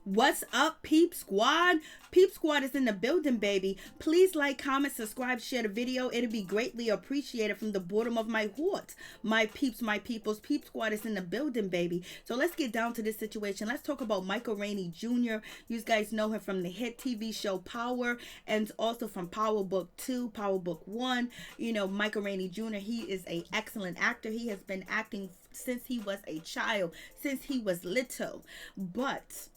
What's up, Peep Squad? Peep Squad is in the building, baby. Please like, comment, subscribe, share the video. It'll be greatly appreciated from the bottom of my heart. My peeps, my peoples, Peep Squad is in the building, baby. So let's get down to this situation. Let's talk about Michael Rainey Jr. You guys know him from the hit TV show Power, and also from Power Book 2, Power Book 1. You know, Michael Rainey Jr., he is an excellent actor. He has been acting since he was a child, since he was little. But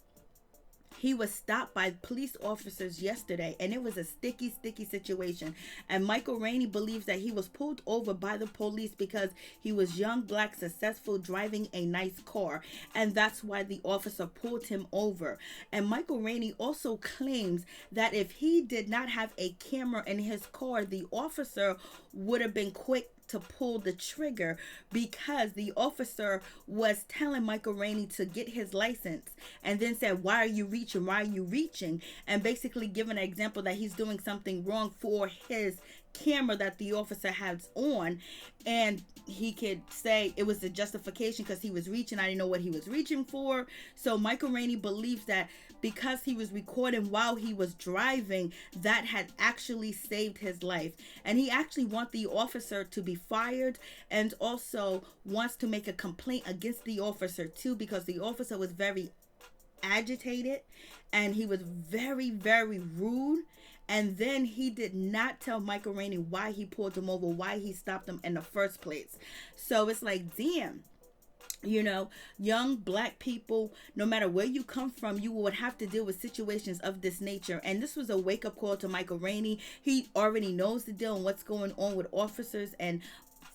he was stopped by police officers yesterday, and it was a sticky situation. And Michael Rainey believes that he was pulled over by the police because he was young, black, successful, driving a nice car, and that's why the officer pulled him over. And Michael Rainey also claims that if he did not have a camera in his car, the officer would have been quick to pull the trigger, because the officer was telling Michael Rainey to get his license, and then said, why are you reaching, and basically giving an example that he's doing something wrong for his camera that the officer has on, and he could say it was a justification because he was reaching. I didn't know what he was reaching for. So Michael Rainey believes that because he was recording while he was driving, that had actually saved his life, and he actually wants the officer to be fired, and also wants to make a complaint against the officer too, because the officer was very agitated and he was very rude. And then he did not tell Michael Rainey why he pulled him over, why he stopped him in the first place. So it's like, damn. You know, young black people, no matter where you come from, you would have to deal with situations of this nature. And this was a wake-up call to Michael Rainey. He already knows the deal and what's going on with officers and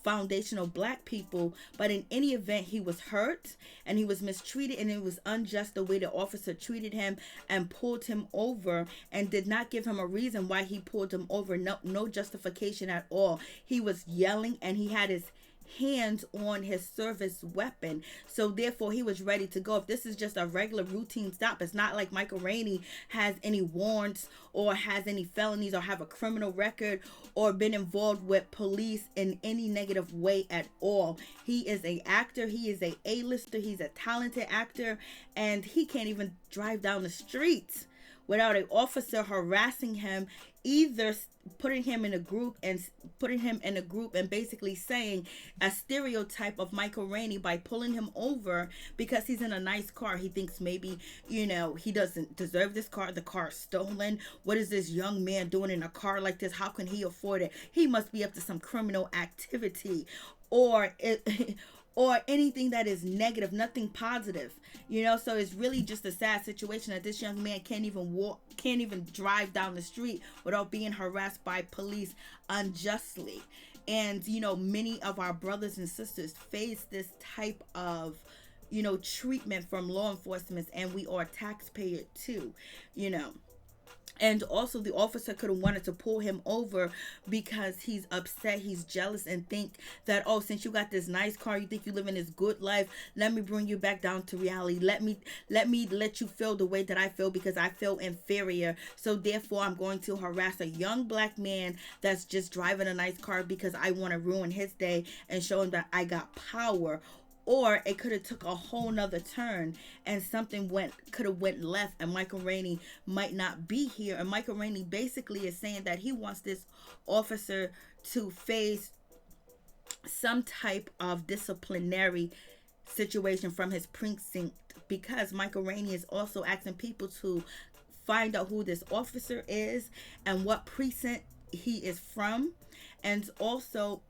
foundational black people, but in any event, he was hurt and he was mistreated, and it was unjust the way the officer treated him and pulled him over, and did not give him a reason why he pulled him over. No justification at all. He was yelling and he had his hands on his service weapon, so therefore he was ready to go. If this is just a regular routine stop, it's not like Michael Rainey has any warrants or has any felonies or have a criminal record or been involved with police in any negative way at all. He is a actor, he is a A-lister, he's a talented actor, and he can't even drive down the streets without an officer harassing him, either putting him in a group and basically saying a stereotype of Michael Rainey by pulling him over because he's in a nice car. He thinks maybe, you know, he doesn't deserve this car. The car's stolen. What is this young man doing in a car like this? How can he afford it? He must be up to some criminal activity, or or anything that is negative, nothing positive, you know. So it's really just a sad situation that this young man can't even drive down the street without being harassed by police unjustly. And, you know, many of our brothers and sisters face this type of, you know, treatment from law enforcement, and we are taxpayer too, you know. And also the officer could have wanted to pull him over because he's upset, he's jealous, and think that, oh, since you got this nice car, you think you live in this good life, let me bring you back down to reality. Let me let you feel the way that I feel, because I feel inferior. So therefore I'm going to harass a young black man that's just driving a nice car because I want to ruin his day and show him that I got power. Or it could have took a whole nother turn and something could have went left, and Michael Rainey might not be here. And Michael Rainey basically is saying that he wants this officer to face some type of disciplinary situation from his precinct, because Michael Rainey is also asking people to find out who this officer is and what precinct he is from, and also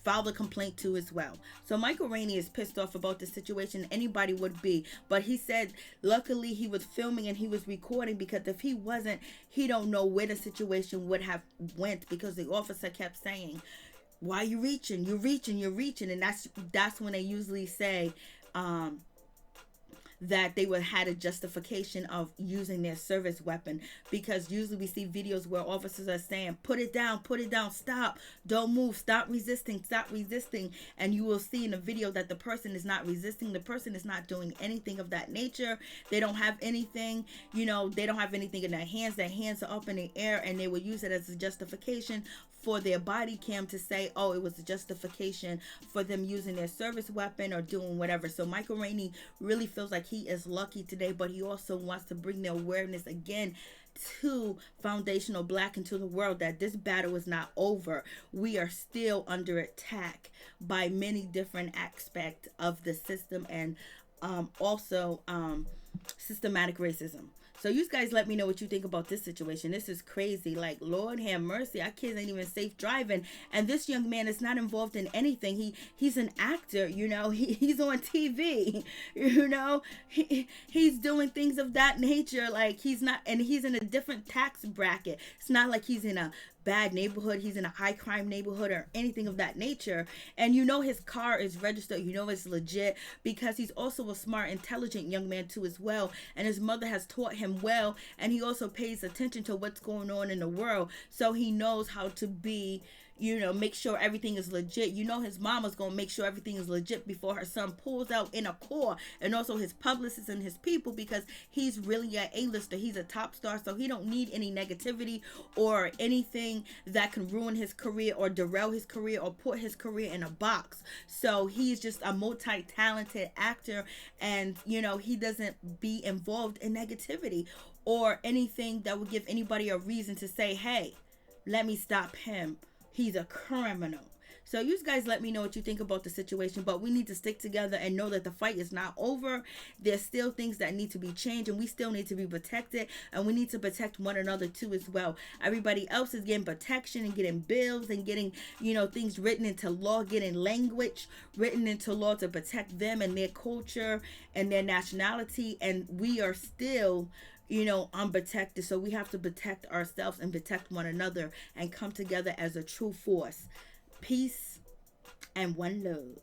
file the complaint too as well. So Michael Rainey is pissed off about the situation. Anybody would be, but he said luckily he was filming and he was recording, because if he wasn't, he don't know where the situation would have went, because the officer kept saying, why are you reaching? You're reaching. And that's when they usually say that they would had a justification of using their service weapon, because usually we see videos where officers are saying, put it down, stop, don't move, stop resisting, and you will see in the video that the person is not resisting, the person is not doing anything of that nature. They don't have anything, you know, they don't have anything in their hands are up in the air, and they will use it as a justification for their body cam to say, oh, it was a justification for them using their service weapon or doing whatever. So Michael Rainey really feels like he is lucky today, but he also wants to bring the awareness again to foundational Black into the world that this battle is not over. We are still under attack by many different aspects of the system, and also systematic racism. So you guys let me know what you think about this situation. This is crazy. Like, Lord have mercy. Our kids ain't even safe driving. And this young man is not involved in anything. He's an actor, you know. He's on TV, you know. He's doing things of that nature. Like, he's not, and he's in a different tax bracket. It's not like he's in a bad neighborhood, he's in a high crime neighborhood or anything of that nature. And you know his car is registered, you know it's legit, because he's also a smart, intelligent young man too as well, and his mother has taught him well, and he also pays attention to what's going on in the world, so he knows how to be, you know, make sure everything is legit. You know his mama's gonna make sure everything is legit before her son pulls out in a car, and also his publicists and his people, because he's really an A-lister. He's a top star, so he don't need any negativity or anything that can ruin his career or derail his career or put his career in a box. So he's just a multi-talented actor, and you know, he doesn't be involved in negativity or anything that would give anybody a reason to say, hey, let me stop him. He's a criminal. So you guys let me know what you think about the situation, but we need to stick together and know that the fight is not over. There's still things that need to be changed, and we still need to be protected, and we need to protect one another too as well. Everybody else is getting protection and getting bills and getting, you know, things written into law, getting language written into law to protect them and their culture and their nationality, and we are still, you know, unprotected. So we have to protect ourselves and protect one another and come together as a true force. Peace and one love.